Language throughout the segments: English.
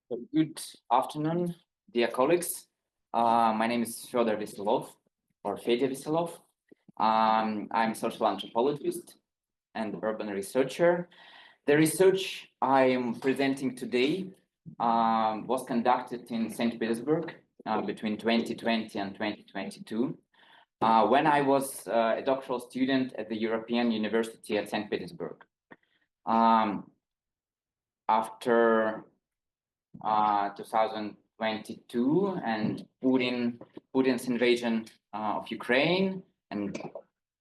Good afternoon, dear colleagues. My name is Fedor Veselov, or Fedor Veselov. I'm a social anthropologist and urban researcher. The research I am presenting today was conducted in St. Petersburg between 2020 and 2022, when I was a doctoral student at the European University at St. Petersburg. After 2022 and Putin's invasion of Ukraine and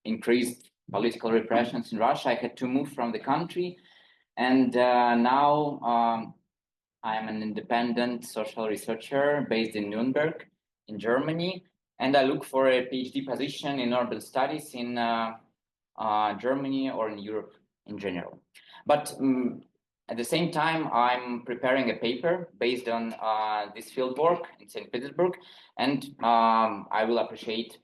increased political repressions in Russia, I had to move from the country, and now I am an independent social researcher based in Nuremberg, in Germany, and I look for a PhD position in urban studies in Germany or in Europe in general. But at the same time, I'm preparing a paper based on this fieldwork in St. Petersburg, and I will appreciate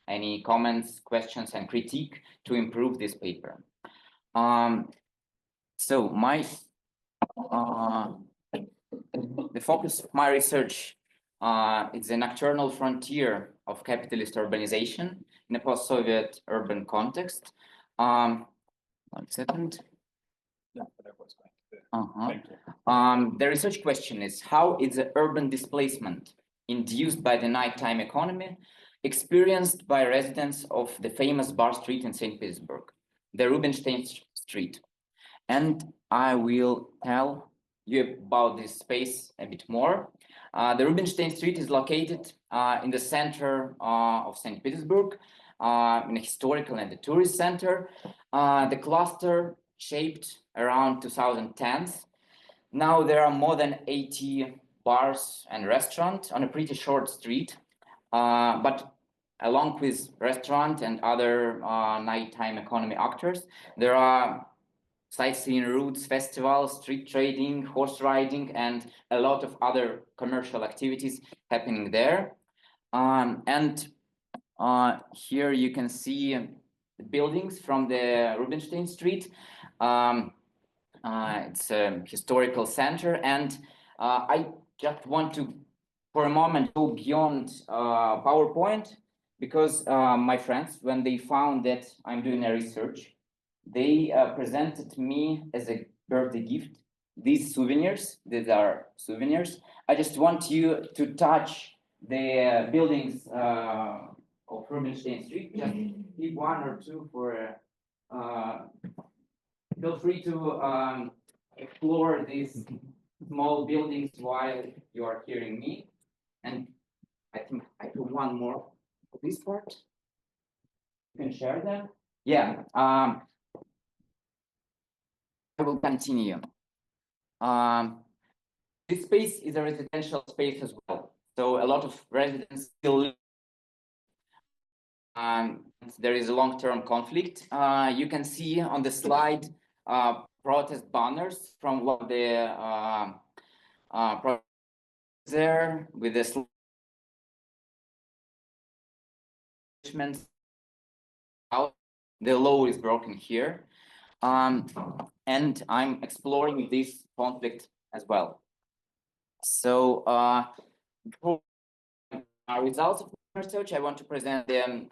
any comments, questions, and critique to improve this paper. So the focus of my research is the nocturnal frontier of capitalist urbanization in a post-Soviet urban context. 1 second. The research question is, how is the urban displacement induced by the nighttime economy experienced by residents of the famous bar street in St. Petersburg, the Rubinstein Street? And I will tell you about this space a bit more. The Rubinstein Street is located in the center of St. Petersburg, in a historical and a tourist center. The cluster shaped around 2010s. Now there are more than 80 bars and restaurants on a pretty short street, but along with restaurant and other nighttime economy actors, there are sightseeing routes, festivals, street trading, horse riding, and a lot of other commercial activities happening there. Here you can see the buildings from the Rubinstein Street. It's a historical center, and I just want to, for a moment, go beyond PowerPoint, because my friends, when they found that I'm doing a research, they presented me as a birthday gift these souvenirs. These are souvenirs. I just want you to touch the buildings of Rubinstein Street. Just keep one or two for feel free to explore these small buildings while you are hearing me. And I think I do one more for this part. You can share them. Yeah, I will continue. This space is a residential space as well. So a lot of residents still live. There is a long-term conflict. You can see on the slide protest banners from one of the there with the the law is broken here, and I'm exploring this conflict as well. So for our results of research, I want to present them.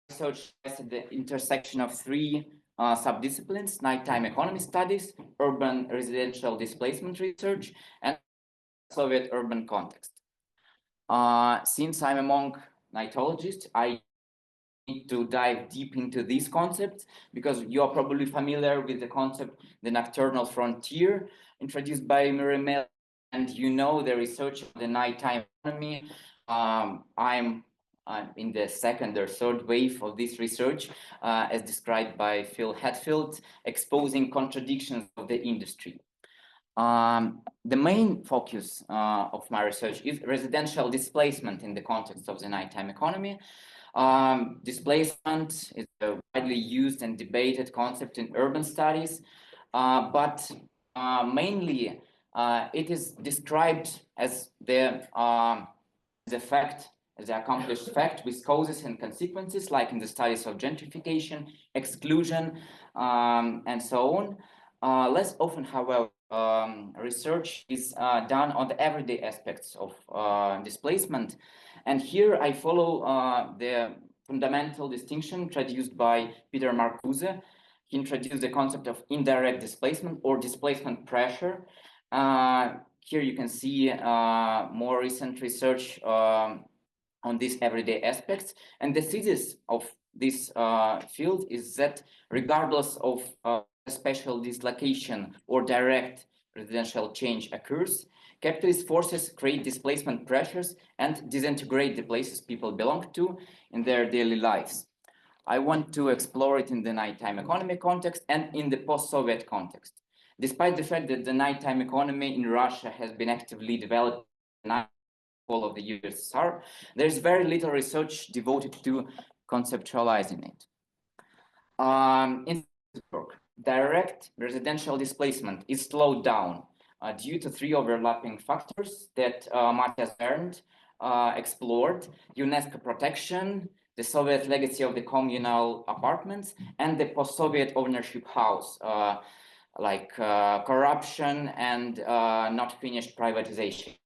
Research at the intersection of three subdisciplines: nighttime economy studies, urban residential displacement research, and Soviet urban context. Since I'm among nightologists, I need to dive deep into these concepts, because you are probably familiar with the concept, the nocturnal frontier, introduced by Miremel, and you know the research of the nighttime economy. I'm in the second or third wave of this research, as described by Phil Hatfield, exposing contradictions of the industry. The main focus of my research is residential displacement in the context of the nighttime economy. Displacement is a widely used and debated concept in urban studies, but mainly it is described as the fact, as the accomplished fact, with causes and consequences, like in the studies of gentrification, exclusion, and so on. Less often, however, research is done on the everyday aspects of displacement. And here I follow the fundamental distinction introduced by Peter Marcuse. He introduced the concept of indirect displacement or displacement pressure. Here you can see more recent research on these everyday aspects. And the thesis of this field is that regardless of spatial dislocation or direct residential change occurs, capitalist forces create displacement pressures and disintegrate the places people belong to in their daily lives. I want to explore it in the nighttime economy context and in the post-Soviet context. Despite the fact that the nighttime economy in Russia has been actively developed all of the USSR, there's very little research devoted to conceptualizing it. In direct residential displacement is slowed down due to three overlapping factors that Macías explored: UNESCO protection, the Soviet legacy of the communal apartments, and the post-Soviet ownership house, like corruption and not finished privatization.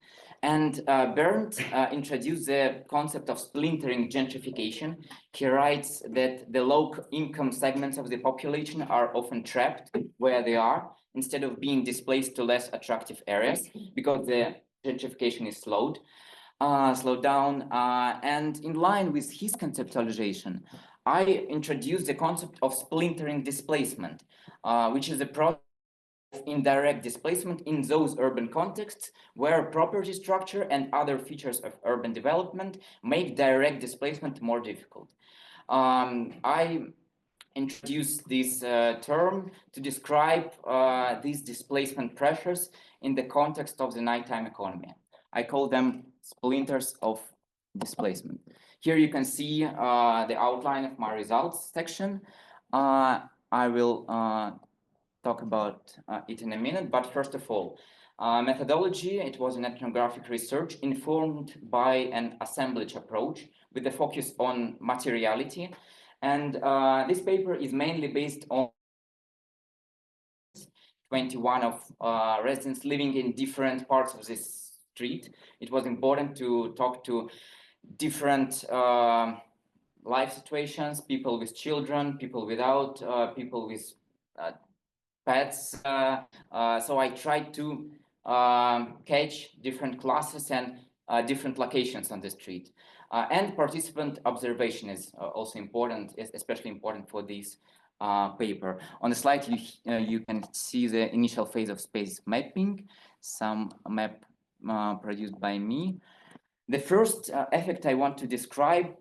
And Berndt introduced the concept of splintering gentrification. He writes that the low-income segments of the population are often trapped where they are, instead of being displaced to less attractive areas, because the gentrification is slowed down. And in line with his conceptualization, I introduced the concept of splintering displacement, which is a process of indirect displacement in those urban contexts where property structure and other features of urban development make direct displacement more difficult. I introduced this term to describe these displacement pressures in the context of the nighttime economy. I call them splinters of displacement. Here you can see the outline of my results section. I will talk about it in a minute, but first of all, methodology, it was an ethnographic research informed by an assemblage approach with a focus on materiality. And this paper is mainly based on 21 of residents living in different parts of this street. It was important to talk to different life situations, people with children, people without, people with pets. So I tried to catch different classes and different locations on the street. And participant observation is also important, especially important for this paper. On the slide, you can see the initial phase of space mapping, some map produced by me. The first effect I want to describe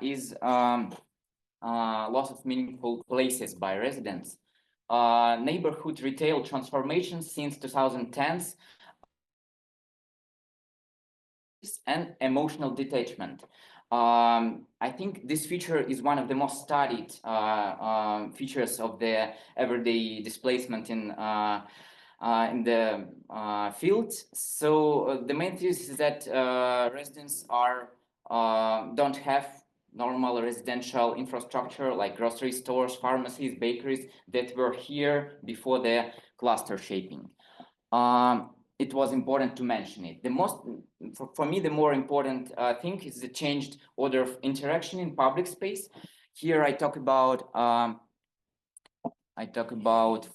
is loss of meaningful places by residents. Neighborhood retail transformation since 2010s and emotional detachment. I think this feature is one of the most studied features of the everyday displacement in the field. So the main thesis is that residents don't have normal residential infrastructure like grocery stores, pharmacies, bakeries that were here before the cluster shaping. It was important to mention it. For me, the more important thing is the changed order of interaction in public space. Here I talk about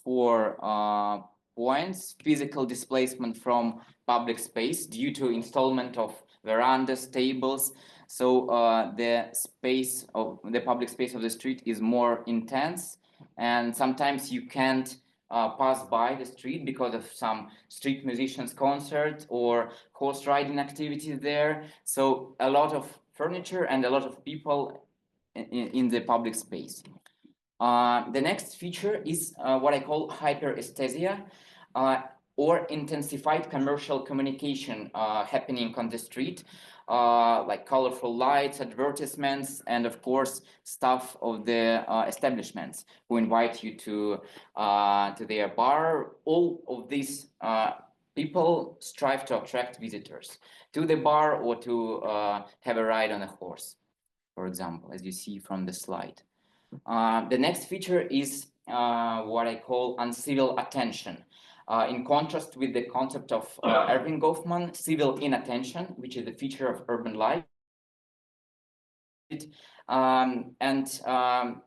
4 points: physical displacement from public space due to installment of verandas, tables. So the space of the public space of the street is more intense, and sometimes you can't pass by the street because of some street musicians concert or horse riding activities there. So a lot of furniture and a lot of people in the public space. The next feature is what I call hyperesthesia, or intensified commercial communication happening on the street, like colorful lights, advertisements, and of course, staff of the establishments who invite you to their bar. All of these people strive to attract visitors to the bar or to have a ride on a horse, for example, as you see from the slide. The next feature is what I call uncivil attention. In contrast with the concept of Erving Goffman, civil inattention, which is a feature of urban life.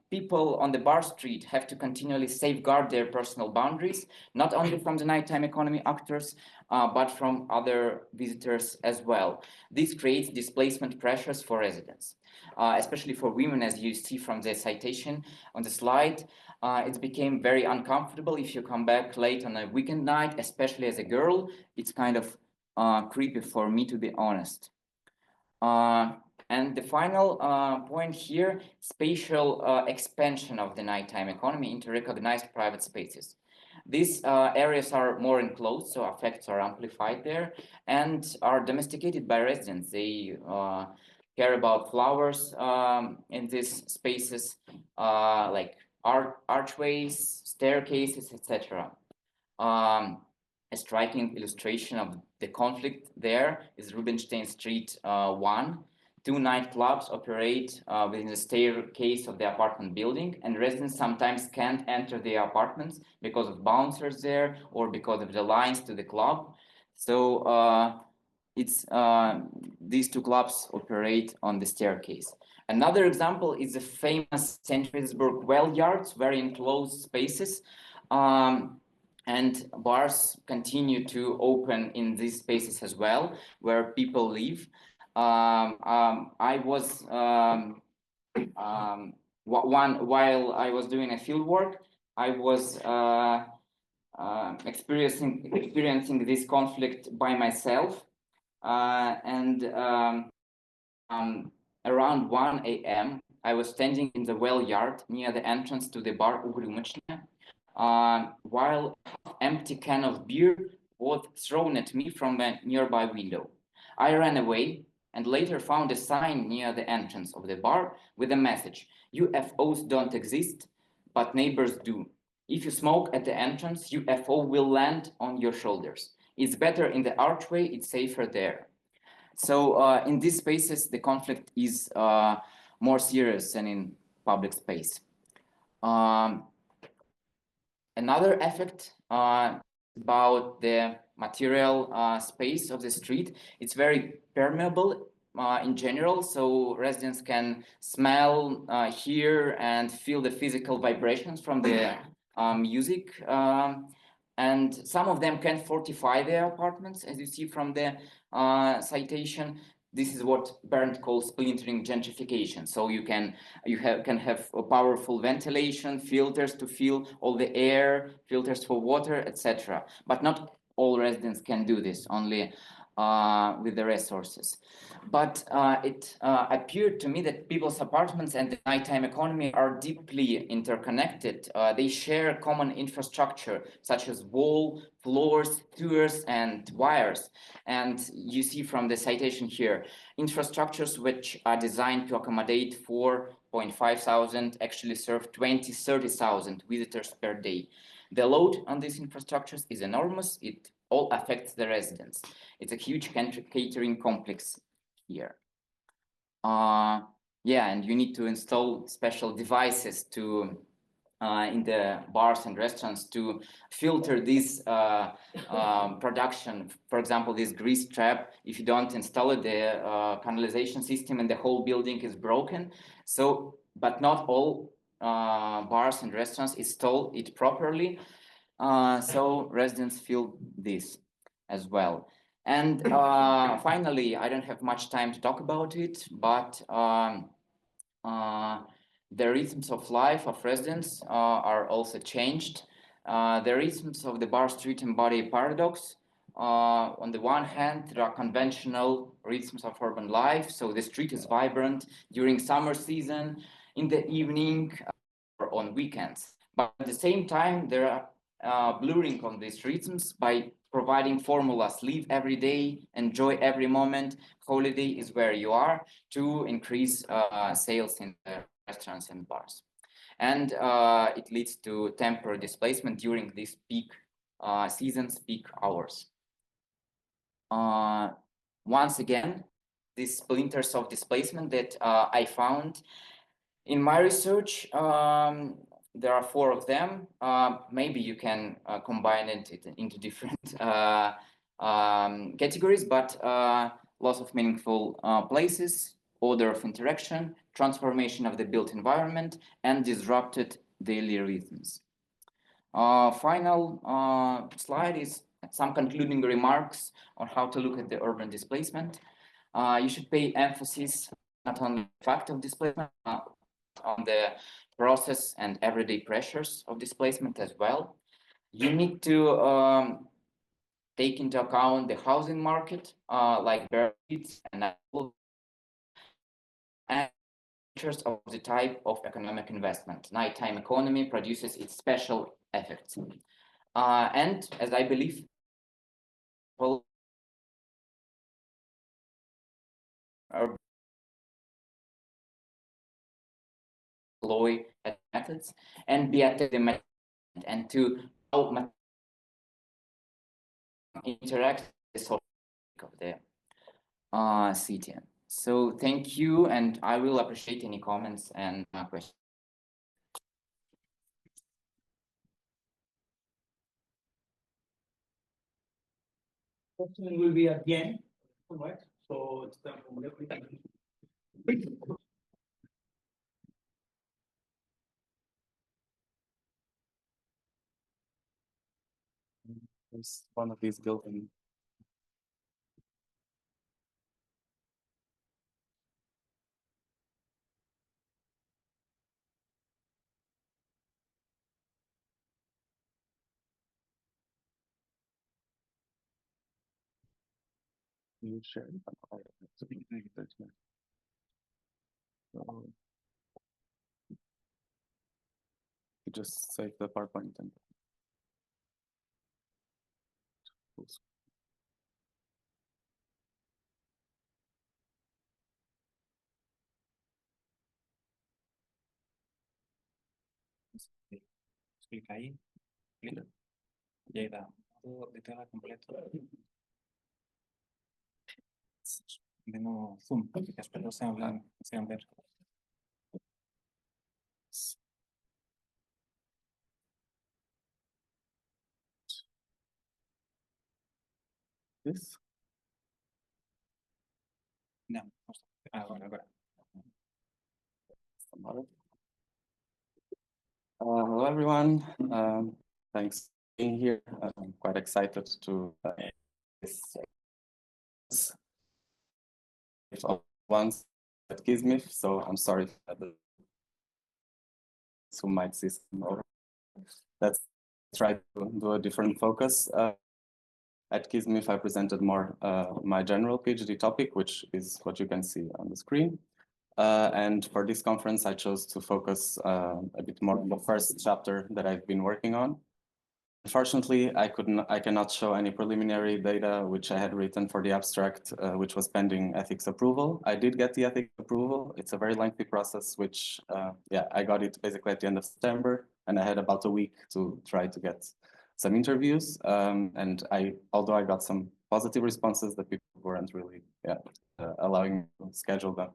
People on the bar street have to continually safeguard their personal boundaries, not only from the nighttime economy actors, but from other visitors as well. This creates displacement pressures for residents, especially for women, as you see from the citation on the slide. It became very uncomfortable if you come back late on a weekend night, especially as a girl. It's kind of creepy for me, to be honest. And the final point here, spatial expansion of the nighttime economy into recognized private spaces. These areas are more enclosed, so effects are amplified there and are domesticated by residents. They care about flowers in these spaces, like archways, staircases, etc. A striking illustration of the conflict there is Rubinstein Street 1. Two nightclubs operate within the staircase of the apartment building, and residents sometimes can't enter the apartments because of bouncers there or because of the lines to the club. So these two clubs operate on the staircase. Another example is the famous St. Petersburg well yards, very enclosed spaces. And bars continue to open in these spaces as well, where people live. I was while I was doing a field work, I was experiencing this conflict by myself, and around 1 a.m. I was standing in the well yard near the entrance to the bar ERMeCHS, while an empty can of beer was thrown at me from a nearby window. I ran away and later found a sign near the entrance of the bar with a message: UFOs don't exist, but neighbors do. If you smoke at the entrance, UFO will land on your shoulders. It's better in the archway, it's safer there. So in these spaces, the conflict is more serious than in public space. Another effect about the material space of the street, it's very permeable in general, so residents can smell, hear, and feel the physical vibrations from the music. And some of them can fortify their apartments, as you see from the citation. This is what Bernd calls splintering gentrification. So you can have a powerful ventilation, filters to fill all the air, filters for water, etc. But not all residents can do this, only with the resources. But it appeared to me that people's apartments and the nighttime economy are deeply interconnected. They share common infrastructure, such as wall, floors, sewers, and wires. And you see from the citation here, infrastructures which are designed to accommodate 4,500 actually serve 20,000-30,000 visitors per day. The load on these infrastructures is enormous. It all affects the residents. It's a huge catering complex here. Yeah, and you need to install special devices to in the bars and restaurants to filter this production. For example, this grease trap, if you don't install it, the canalization system in the whole building is broken. So, but not all bars and restaurants install it properly. So residents feel this as well. And finally, I don't have much time to talk about it, but the rhythms of life of residents are also changed. The rhythms of the bar street embody a paradox. On the one hand, there are conventional rhythms of urban life. So the street is vibrant during summer season, in the evening, or on weekends. But at the same time, there are blurring on these rhythms by providing formulas: live every day, enjoy every moment, holiday is where you are, to increase sales in the restaurants and bars. And it leads to temporary displacement during these peak seasons, peak hours. Once again, these splinters of displacement that I found in my research, there are 4 of them. Maybe you can combine it into different categories, but loss of meaningful places, order of interaction, transformation of the built environment, and disrupted daily rhythms. Final slide is some concluding remarks on how to look at the urban displacement. You should pay emphasis not on the fact of displacement, on the process and everyday pressures of displacement as well. You need to take into account the housing market, like barriers and features of the type of economic investment. Nighttime economy produces its special effects. And as I believe, employ methods and be at the method and to interact with the of the city. So thank you, and I will appreciate any comments and questions. Question will be at the end, right? So it's time for There's one of these buildings. You share it. So you just save the PowerPoint and clica ahí, clica, y ahí da todo de tela completo. De nuevo zoom, que espero sean ver. this. No, ahora. Hello everyone. Thanks for being here. I'm quite excited to this once at Kismif, so I'm sorry that who might see some more. Let's try to do a different focus. At Kismif, I presented more my general PhD topic, which is what you can see on the screen. And for this conference, I chose to focus a bit more on the first chapter that I've been working on. Unfortunately, I cannot show any preliminary data which I had written for the abstract, which was pending ethics approval. I did get the ethics approval. It's a very lengthy process, which I got it basically at the end of September, and I had about a week to try to get some interviews. And although I got some positive responses, the people weren't really allowing me to schedule them.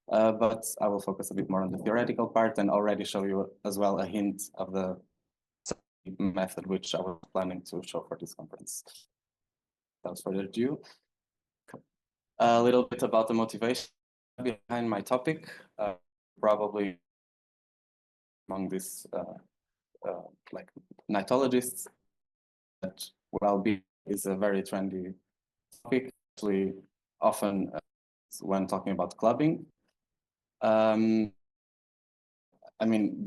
But I will focus a bit more on the theoretical part and already show you as well a hint of the method which I was planning to show for this conference. Without further ado, a little bit about the motivation behind my topic. Probably among these like nightologists, that well-being is a very trendy topic, actually often when talking about clubbing. I mean,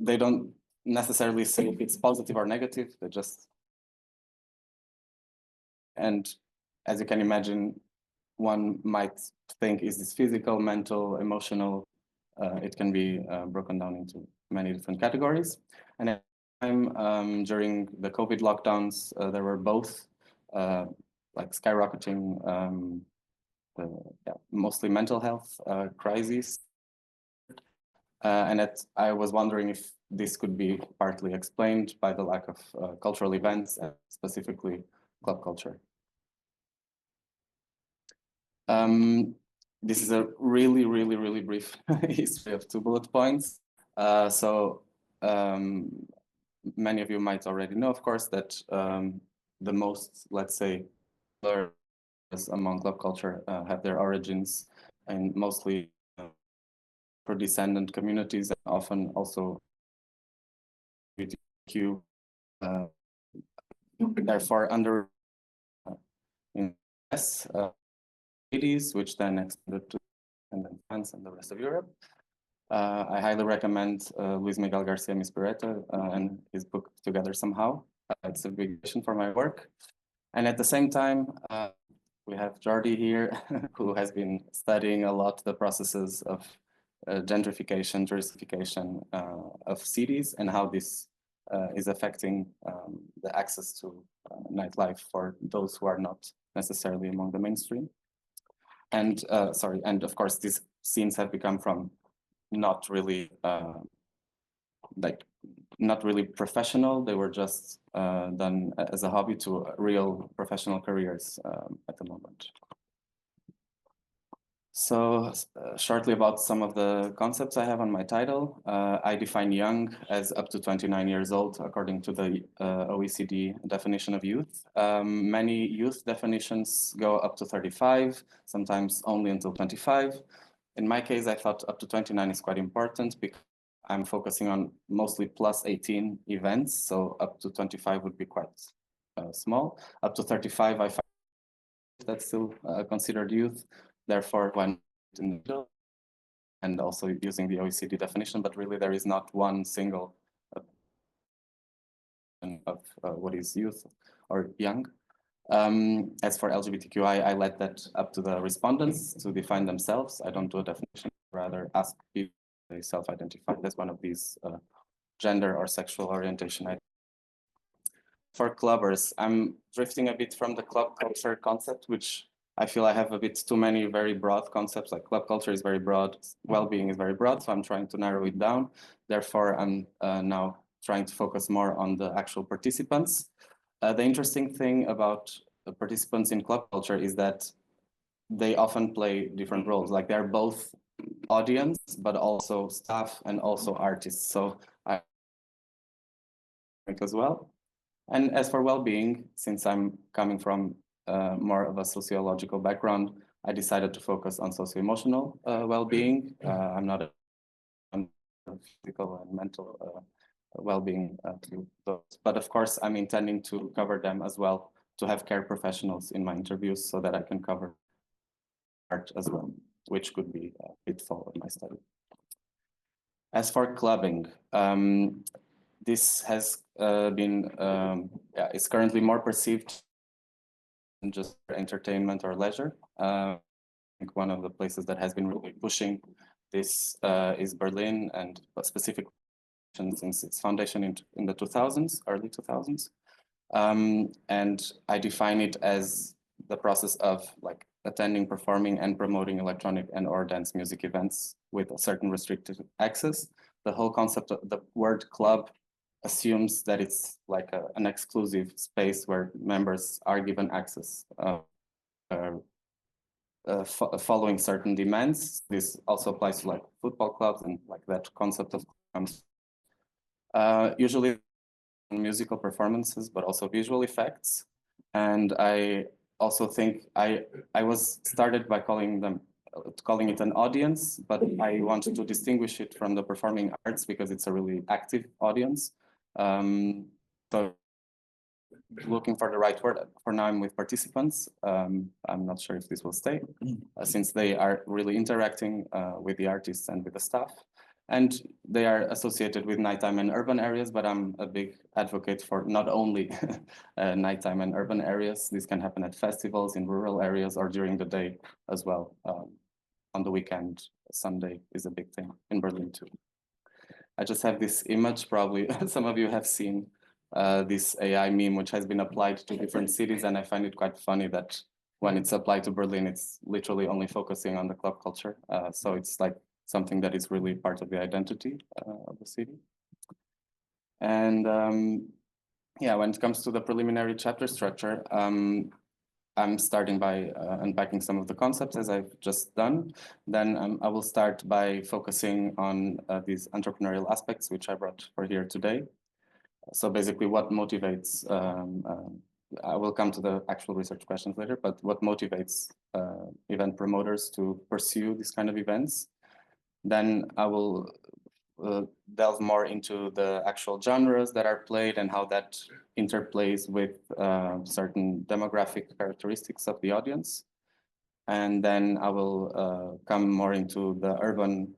they don't necessarily say if it's positive or negative, they just, and as you can imagine, one might think, is this physical, mental, emotional? It can be broken down into many different categories. And at the time, during the COVID lockdowns, there were both like skyrocketing, mostly mental health crises. And I was wondering if this could be partly explained by the lack of cultural events, and specifically club culture. This is a really brief history of 2 bullet points. So many of you might already know, of course, that the most, let's say, among club culture have their origins in mostly Afro-descendant communities, and often also LGBTQ, therefore under in US, 80s, which then expanded to and then France and the rest of Europe. I highly recommend Luis Miguel Garcia Mispireta and his book Together Somehow. It's a big addition for my work. And at the same time, we have Jordi here, who has been studying a lot the processes of gentrification, touristification of cities, and how this is affecting the access to nightlife for those who are not necessarily among the mainstream. And and of course, these scenes have become from not really not really professional. They were just done as a hobby to real professional careers at the moment. So shortly about some of the concepts I have on my title. I define young as up to 29 years old, according to the OECD definition of youth. Many youth definitions go up to 35, sometimes only until 25. In my case, I thought up to 29 is quite important because I'm focusing on mostly plus 18 events. So up to 25 would be quite small. Up to 35, I find that's still considered youth. Therefore, when in the middle, and also using the OECD definition, but really there is not one single of what is youth or young. As for LGBTQI, I let that up to the respondents to define themselves. I don't do a definition, rather ask people they self-identify as one of these gender or sexual orientation. For clubbers, I'm drifting a bit from the club culture concept, which I feel I have a bit too many very broad concepts. Like club culture is very broad, well-being is very broad, so I'm trying to narrow it down. Therefore, I'm now trying to focus more on the actual participants. The interesting thing about participants in club culture is that they often play different roles. Like they're both audience, but also staff and also artists. So I think as well. And as for well-being, since I'm coming from more of a sociological background, I decided to focus on socio-emotional well-being. I'm not a physical and mental well-being to those, but of course I'm intending to cover them as well, to have care professionals in my interviews so that I can cover art as well, which could be a pitfall in my study. As for clubbing, this has been, it's currently more perceived than just entertainment or leisure. I think one of the places that has been really pushing this is Berlin, and specifically since its foundation in the 2000s, early 2000s. And I define it as the process of like attending, performing, and promoting electronic and or dance music events with a certain restricted access. The whole concept of the word club assumes that it's like an exclusive space where members are given access following certain demands. This also applies to like football clubs and like that concept of clubs. Usually musical performances, but also visual effects. And I also think I was started by calling it an audience, but I wanted to distinguish it from the performing arts because it's a really active audience. So looking for the right word. For now, I'm with participants. I'm not sure if this will stay, since they are really interacting with the artists and with the staff. And they are associated with nighttime and urban areas, but I'm a big advocate for not only nighttime and urban areas. This can happen at festivals, in rural areas, or during the day as well. On the weekend, Sunday is a big thing in Berlin too. I just have this image, probably some of you have seen this AI meme, which has been applied to different cities. And I find it quite funny that when it's applied to Berlin, it's literally only focusing on the club culture. So it's like something that is really part of the identity of the city. And yeah, when it comes to the preliminary chapter structure, I'm starting by unpacking some of the concepts as I've just done. Then I will start by focusing on these entrepreneurial aspects, which I brought for here today. So basically what motivates, I will come to the actual research questions later, but what motivates event promoters to pursue these kind of events. Then I will delve more into the actual genres that are played and how that interplays with certain demographic characteristics of the audience. And then I will come more into the urban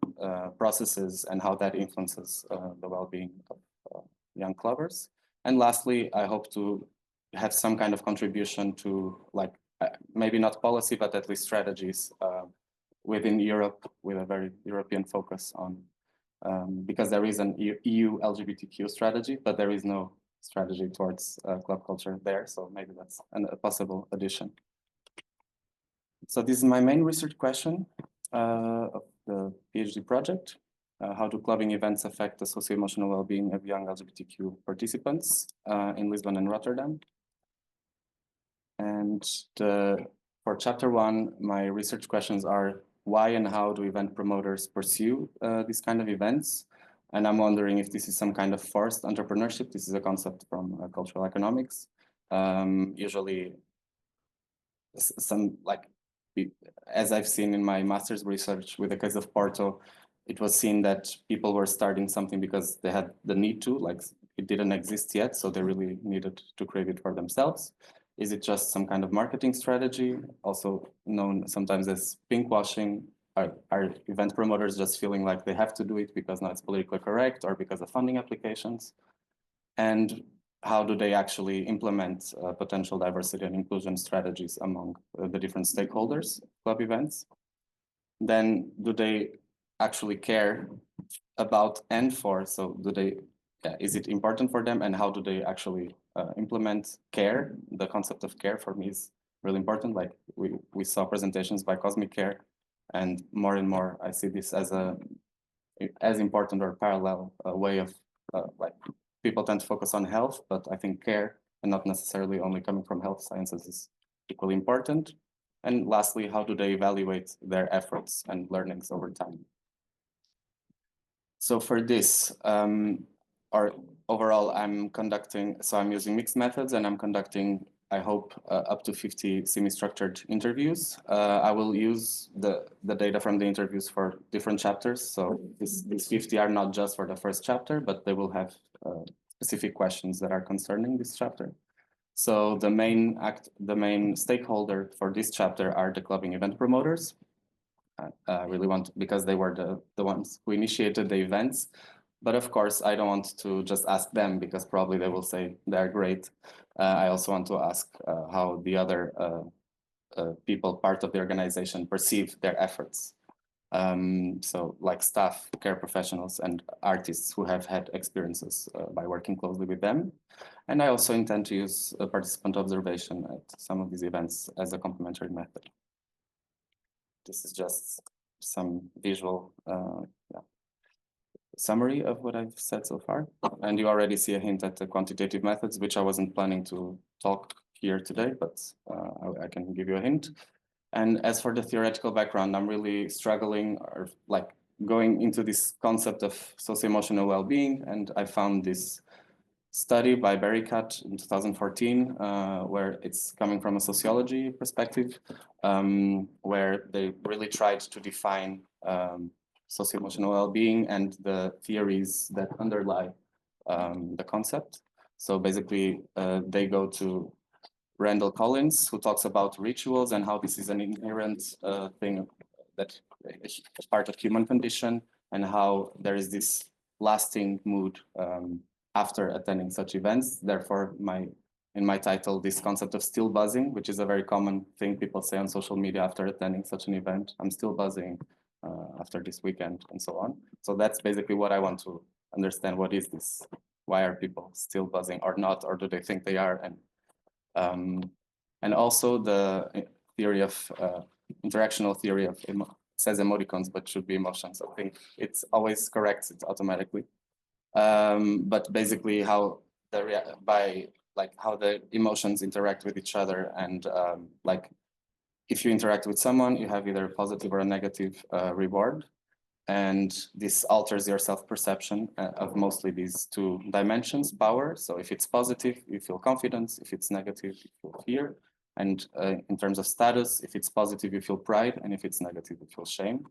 processes and how that influences the well-being of young clubbers. And lastly, I hope to have some kind of contribution to, like, maybe not policy, but at least strategies within Europe with a very European focus on, because there is an EU LGBTQ strategy, but there is no strategy towards club culture there. So maybe that's a possible addition. So this is my main research question of the PhD project. How do clubbing events affect the socio-emotional well-being of young LGBTQ participants in Lisbon and Rotterdam? And for chapter 1, my research questions are: why and how do event promoters pursue these kind of events? And I'm wondering if this is some kind of forced entrepreneurship. This is a concept from cultural economics. Usually, some, like, as I've seen in my master's research with the case of Porto, it was seen that people were starting something because they had the need to, like it didn't exist yet, so they really needed to create it for themselves. Is it just some kind of marketing strategy, also known sometimes as pinkwashing? Are event promoters just feeling like they have to do it because now it's politically correct or because of funding applications? And how do they actually implement potential diversity and inclusion strategies among the different stakeholders, club events? Then do they actually care about and for, so do they, is it important for them, and how do they actually implement care? The concept of care for me is really important. Like we saw presentations by Cosmic Care, and more I see this as as important or parallel way of like, people tend to focus on health, but I think care, and not necessarily only coming from health sciences, is equally important. And lastly, how do they evaluate their efforts and learnings over time? So for this, or overall, I'm using mixed methods, and I'm conducting, I hope, up to 50 semi-structured interviews. I will use the data from the interviews for different chapters. So these 50 are not just for the first chapter, but they will have specific questions that are concerning this chapter. So the main stakeholder for this chapter are the clubbing event promoters. I really want, because they were the ones who initiated the events. But of course, I don't want to just ask them, because probably they will say they're great. I also want to ask how the other people part of the organization perceive their efforts. So like staff, care professionals, and artists who have had experiences by working closely with them. And I also intend to use participant observation at some of these events as a complementary method. This is just some visual summary of what I've said so far. And you already see a hint at the quantitative methods, which I wasn't planning to talk here today, but I can give you a hint. And as for the theoretical background, I'm really struggling, or like going into this concept of socio-emotional well-being. And I found this study by Berricat in 2014, where it's coming from a sociology perspective, where they really tried to define socio-emotional well-being and the theories that underlie the concept. So basically, they go to Randall Collins, who talks about rituals and how this is an inherent thing that is part of human condition, and how there is this lasting mood after attending such events. Therefore, in my title, this concept of still buzzing, which is a very common thing people say on social media after attending such an event. I'm still buzzing after this weekend, and so on. So that's basically what I want to understand. What is this? Why are people still buzzing or not? Or do they think they are? And also the theory of interactional theory of says emoticons, but should be emotions. I think it's always corrects it automatically. But basically how by like how the emotions interact with each other, and like if you interact with someone, you have either a positive or a negative reward. And this alters your self-perception of mostly these two dimensions, power. So if it's positive, you feel confidence. If it's negative, you feel fear. And in terms of status, if it's positive, you feel pride. And if it's negative, you feel shame.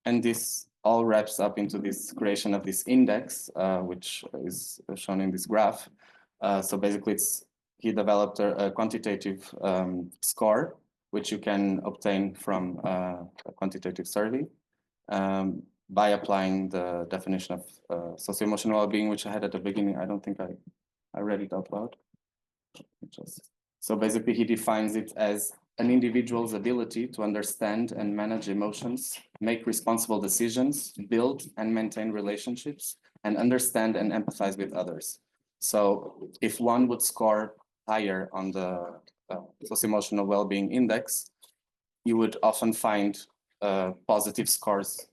And this all wraps up into this creation of this index, which is shown in this graph. So basically, he developed a quantitative score, which you can obtain from a quantitative survey. By applying the definition of socio-emotional well-being, which I had at the beginning. I don't think I read it out loud. So basically, he defines it as an individual's ability to understand and manage emotions, make responsible decisions, build and maintain relationships, and understand and empathize with others. So if one would score higher on the socio-emotional well-being index, you would often find positive scores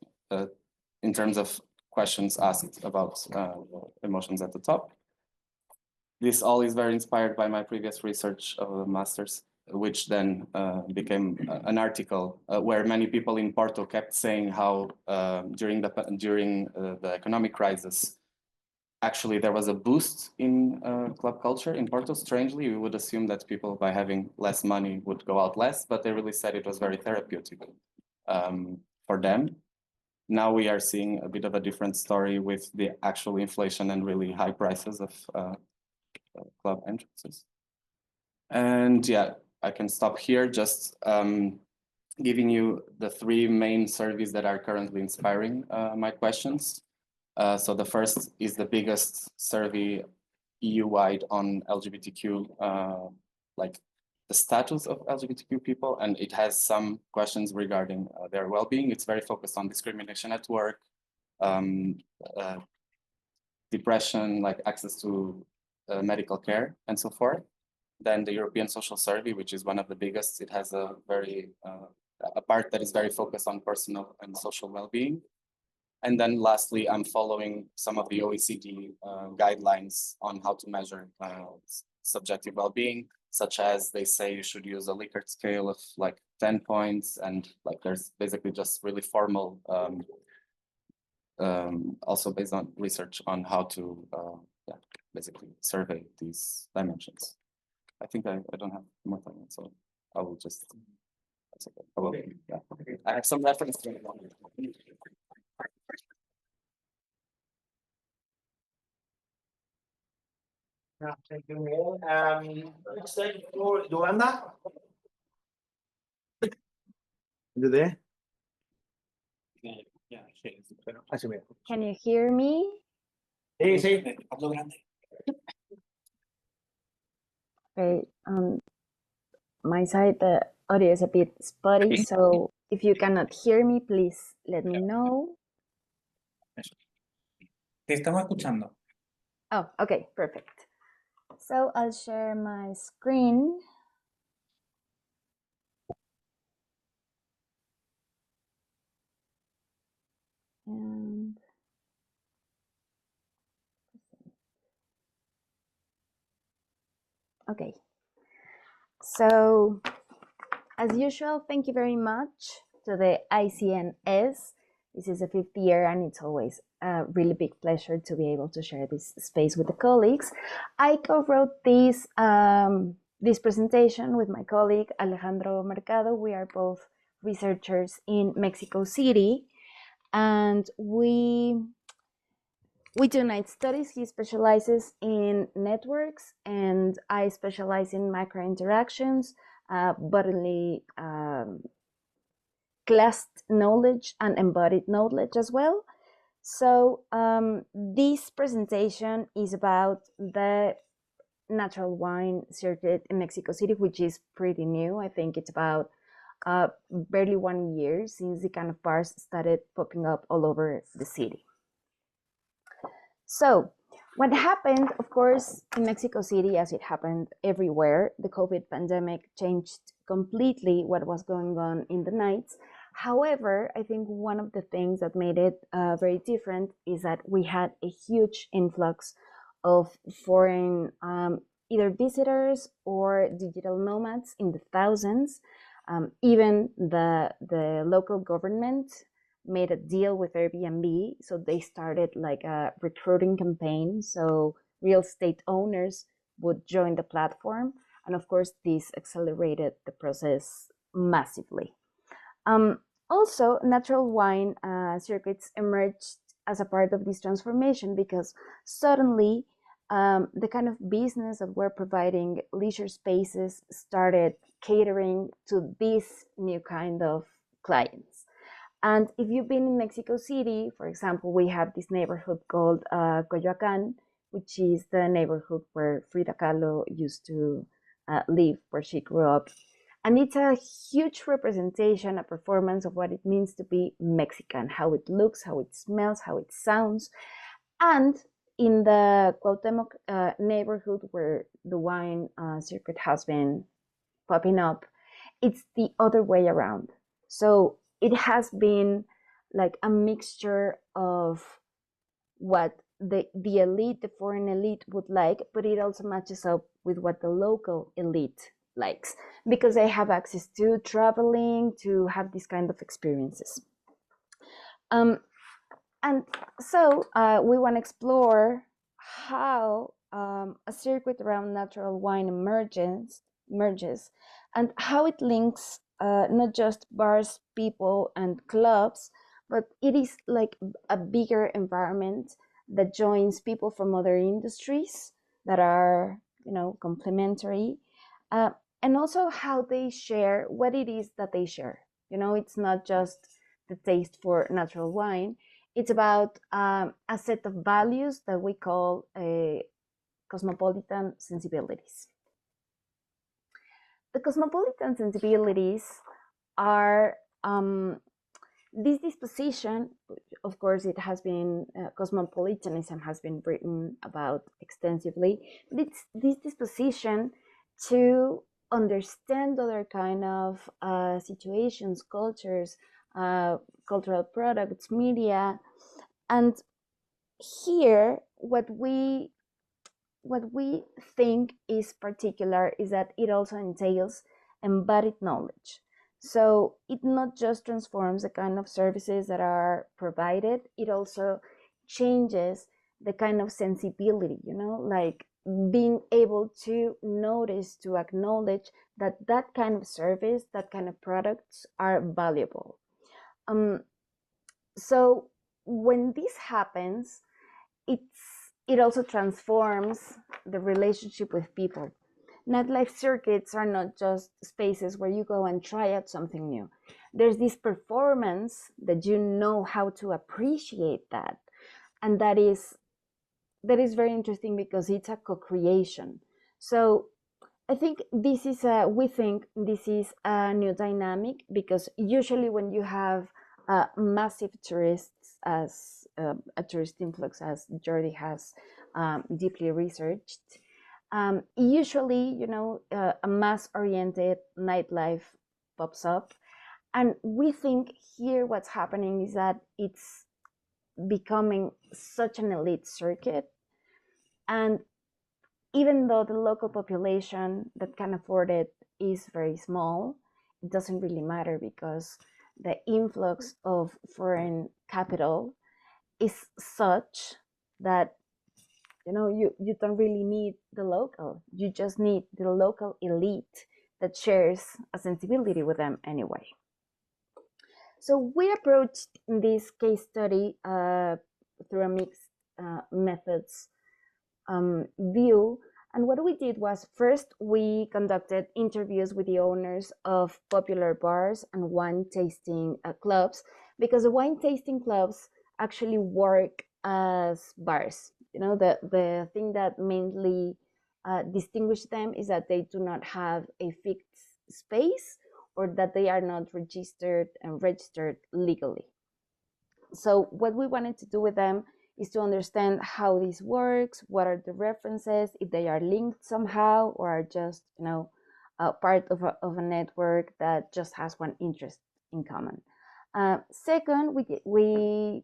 in terms of questions asked about emotions at the top. This all is very inspired by my previous research of a master's, which then became an article where many people in Porto kept saying how during the economic crisis, actually there was a boost in club culture in Porto. Strangely, we would assume that people by having less money would go out less, but they really said it was very therapeutic for them. Now we are seeing a bit of a different story with the actual inflation and really high prices of club entrances. And yeah, I can stop here, just giving you the three main surveys that are currently inspiring my questions. So the first is the biggest survey EU-wide on LGBTQ, like the status of LGBTQ people, and it has some questions regarding their well-being. It's very focused on discrimination at work, depression, like access to medical care, and so forth. Then the European Social Survey, which is one of the biggest, it has a very a part that is very focused on personal and social well-being. And then lastly, I'm following some of the OECD guidelines on how to measure subjective well-being, such as they say you should use a Likert scale of like 10 points, and like there's basically just really formal, also based on research on how to basically survey these dimensions. I think I don't have more time, so I will just, that's okay. I will, yeah. I have some reference to it. Yeah, thank you, Miguel. Let's take for Yolanda. You there? Yeah, sí. Así mismo. Can you hear me? Sí, sí. Hablo grande. Okay, my side, the audio is a bit spotty, so if you cannot hear me, please let me know. Eso. Te estamos escuchando. Oh, okay, perfect. So I'll share my screen. And okay. So as usual, thank you very much to the ICNS. This is the 5th year, and it's always a really big pleasure to be able to share this space with the colleagues. I co-wrote this presentation with my colleague Alejandro Mercado. We are both researchers in Mexico City, and we do night studies. He specializes in networks, and I specialize in micro interactions, bodily classed knowledge and embodied knowledge as well. So this presentation is about the natural wine circuit in Mexico City, which is pretty new. I think it's about barely 1 year since the kind of bars started popping up all over the city. So what happened, of course, in Mexico City, as it happened everywhere, the COVID pandemic changed completely what was going on in the nights. However, I think one of the things that made it very different is that we had a huge influx of foreign either visitors or digital nomads in the thousands. Even the local government made a deal with Airbnb, so they started like a recruiting campaign, so real estate owners would join the platform, and of course this accelerated the process massively. Also, natural wine circuits emerged as a part of this transformation because suddenly the kind of business that were providing leisure spaces started catering to this new kind of clients. And if you've been in Mexico City, for example, we have this neighborhood called Coyoacán, which is the neighborhood where Frida Kahlo used to live, where she grew up. And it's a huge representation, a performance of what it means to be Mexican, how it looks, how it smells, how it sounds. And in the Cuauhtemoc neighborhood where the wine circuit has been popping up, it's the other way around. So it has been like a mixture of what the elite, the foreign elite would like, but it also matches up with what the local elite likes, because they have access to traveling, to have these kind of experiences. And so we want to explore how a circuit around natural wine emerges, and how it links not just bars, people, and clubs, but it is like a bigger environment that joins people from other industries that are, complementary, and also how they share what it is that they share. It's not just the taste for natural wine. It's about a set of values that we call cosmopolitan sensibilities. The cosmopolitan sensibilities are this disposition. Of course, it has been cosmopolitanism has been written about extensively, but it's this disposition to understand other kind of situations, cultures, cultural products, media. And here what we think is particular is that it also entails embodied knowledge. So it not just transforms the kind of services that are provided, it also changes the kind of sensibility, like being able to notice, to acknowledge that that kind of service, that kind of products are valuable. So when this happens, it also transforms the relationship with people. Nightlife circuits are not just spaces where you go and try out something new. There's this performance that you know how to appreciate that. And that is very interesting because it's a co-creation. So I think we think this is a new dynamic, because usually when you have massive tourists, as a tourist influx, as Jordi has deeply researched, usually, a mass-oriented nightlife pops up. And we think here what's happening is that it's becoming such an elite circuit. And even though the local population that can afford it is very small, it doesn't really matter, because the influx of foreign capital is such that you don't really need the local. You just need the local elite that shares a sensibility with them anyway. So we approached this case study through a mixed methods view. And what we did was, first we conducted interviews with the owners of popular bars and wine tasting clubs, because the wine tasting clubs actually work as bars. The thing that mainly distinguish them is that they do not have a fixed space, or that they are not registered legally. So what we wanted to do with them is to understand how this works, what are the references, if they are linked somehow, or are just part of a network that just has one interest in common. Second, we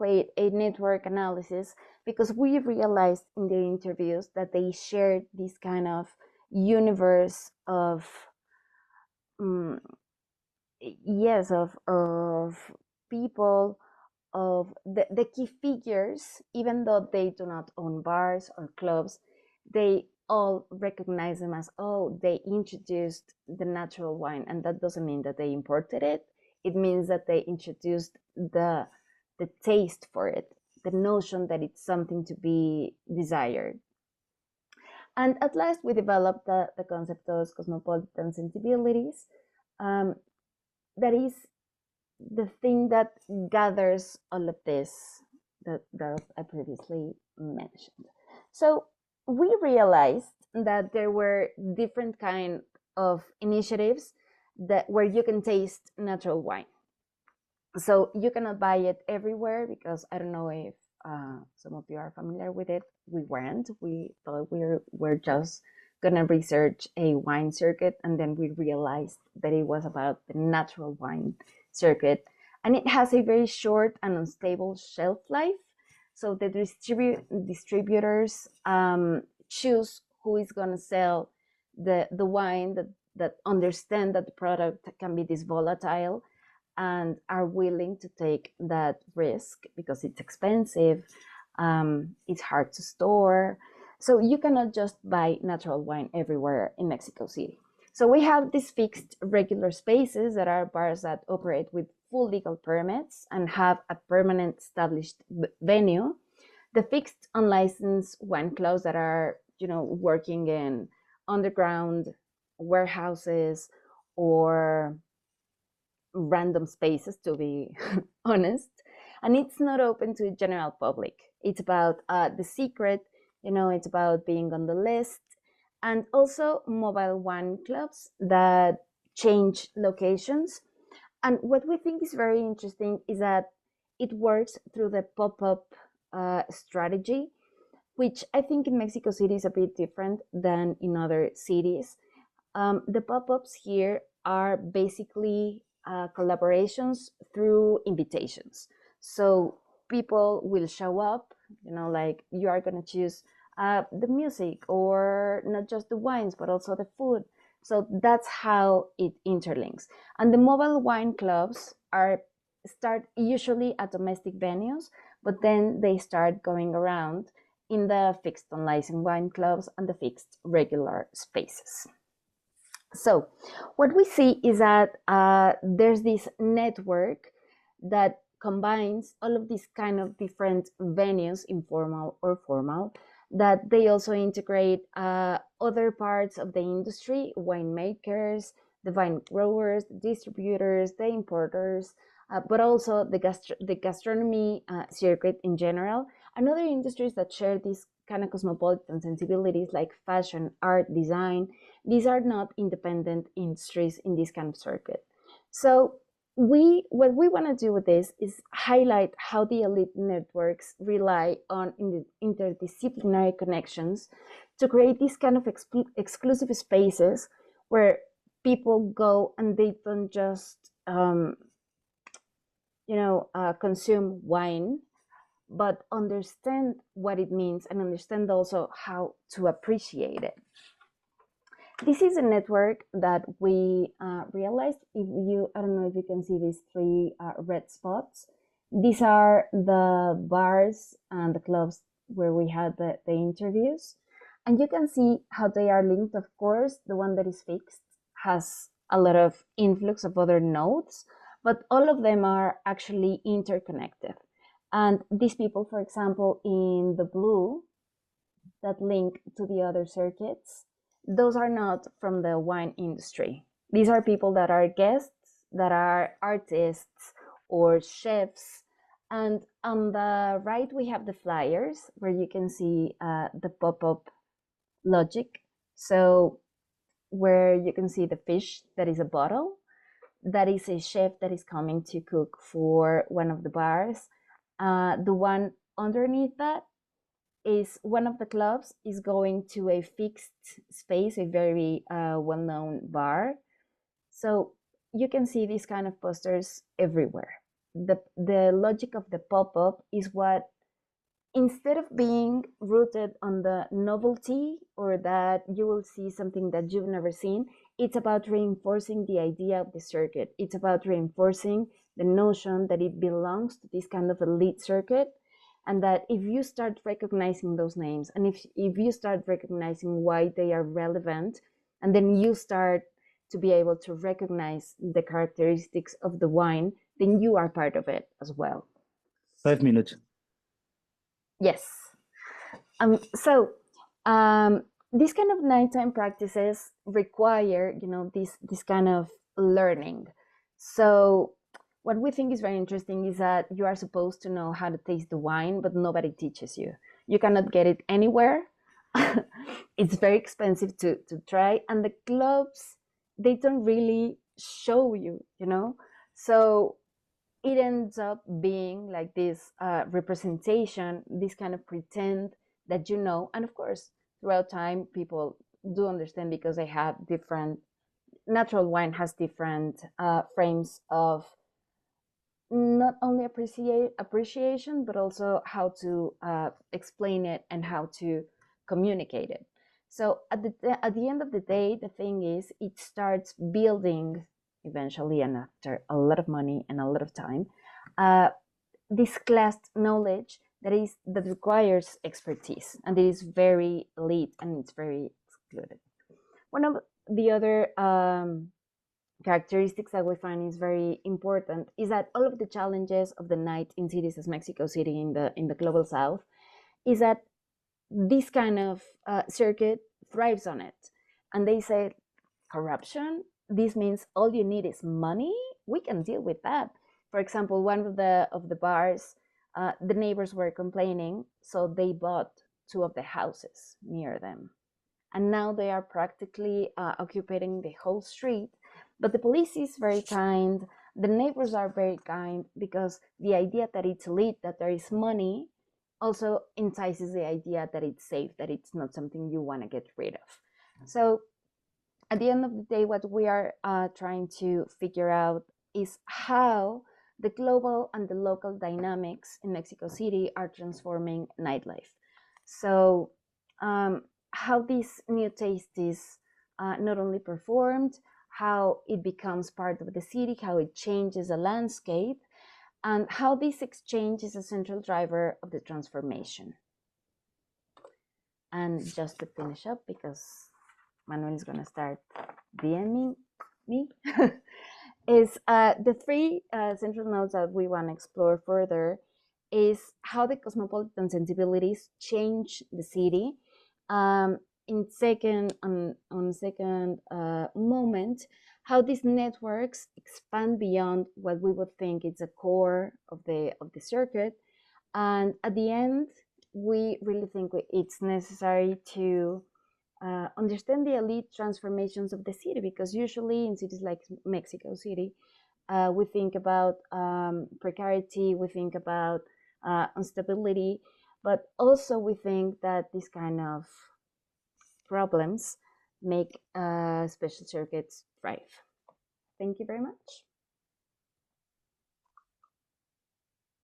create a network analysis because we realized in the interviews that they shared this kind of universe of yes, of people, of the key figures, even though they do not own bars or clubs, they all recognize them as, oh, they introduced the natural wine. And that doesn't mean that they imported it. It means that they introduced the taste for it, the notion that it's something to be desired. And at last, we developed the concept of cosmopolitan sensibilities. That is the thing that gathers all of this that I previously mentioned. So we realized that there were different kind of initiatives that where you can taste natural wine. So you cannot buy it everywhere because I don't know if some of you are familiar with it. We weren't. We thought we're just gonna research a wine circuit, and then we realized that it was about the natural wine circuit, and it has a very short and unstable shelf life. So the distributors choose who is gonna sell the wine that understand that the product can be this volatile and are willing to take that risk because it's expensive, it's hard to store. So you cannot just buy natural wine everywhere in Mexico City. So we have these fixed regular spaces that are bars that operate with full legal permits and have a permanent established venue. The fixed unlicensed wine clubs that are, working in underground warehouses or random spaces, to be honest. And it's not open to the general public. It's about the secret, it's about being on the list. And also mobile wine clubs that change locations. And what we think is very interesting is that it works through the pop-up strategy, which I think in Mexico City is a bit different than in other cities. The pop-ups here are basically collaborations through invitations. So people will show up, like you are going to choose the music, or not just the wines, but also the food. So that's how it interlinks. And the mobile wine clubs start usually at domestic venues, but then they start going around in the fixed unlicensed wine clubs and the fixed regular spaces. So what we see is that there's this network that combines all of these kind of different venues, informal or formal, that they also integrate other parts of the industry, winemakers, the vine growers, the distributors, the importers, but also the gastronomy circuit in general, and other industries that share these kind of cosmopolitan sensibilities like fashion, art, design. These are not independent industries in this kind of circuit. So what we want to do with this is highlight how the elite networks rely on interdisciplinary connections to create these kind of exclusive spaces where people go and they don't just consume wine, but understand what it means and understand also how to appreciate it. This is a network that we realized. I don't know if you can see these three red spots. These are the bars and the clubs where we had the interviews. And you can see how they are linked. Of course, the one that is fixed has a lot of influx of other nodes, but all of them are actually interconnected. And these people, for example, in the blue that link to the other circuits, those are not from the wine industry. These are people that are guests, that are artists or chefs. And on the right, we have the flyers where you can see the pop-up logic. So where you can see the fish that is a bottle, that is a chef that is coming to cook for one of the bars. The one underneath that is one of the clubs is going to a fixed space, a very well-known bar. So you can see these kind of posters everywhere. the logic of the pop-up is what, instead of being rooted on the novelty or that you will see something that you've never seen, it's about reinforcing the idea of the circuit. It's about reinforcing the notion that it belongs to this kind of elite circuit, and that if you start recognizing those names, and if you start recognizing why they are relevant, and then you start to be able to recognize the characteristics of the wine, then you are part of it as well. 5 minutes. Yes. These kind of nighttime practices require, this kind of learning. So what we think is very interesting is that you are supposed to know how to taste the wine, but nobody teaches you. You cannot get it anywhere. It's very expensive to try, and the clubs, they don't really show you, So it ends up being like this representation, this kind of pretend that and of course, throughout time, people do understand because they have different, natural wine has different frames of not only appreciation, but also how to explain it and how to communicate it. So at the end of the day, the thing is, it starts building eventually, and after a lot of money and a lot of time, this class knowledge that requires expertise, and it is very elite and it's very excluded. One of the other characteristics that we find is very important is that all of the challenges of the night in cities as Mexico City in the global south is that this kind of circuit thrives on it. And they say, corruption, this means all you need is money. We can deal with that. For example, one of the bars, the neighbors were complaining, so they bought 2 of the houses near them. And now they are practically occupying the whole street. But the police is very kind. The neighbors are very kind, because the idea that it's elite, that there is money, also entices the idea that it's safe, that it's not something you want to get rid of. So at the end of the day, what we are trying to figure out is how the global and the local dynamics in Mexico City are transforming nightlife. So how this new taste is not only performed, how it becomes part of the city, how it changes the landscape, and how this exchange is a central driver of the transformation. And just to finish up, because Manuel is going to start DMing me, is the 3 central nodes that we want to explore further is how the cosmopolitan sensibilities change the city. In second moment, how these networks expand beyond what we would think is the core of the circuit, and at the end, we really think it's necessary to understand the elite transformations of the city, because usually in cities like Mexico City, we think about precarity, we think about instability, but also we think that this kind of problems make special circuits thrive. Thank you very much.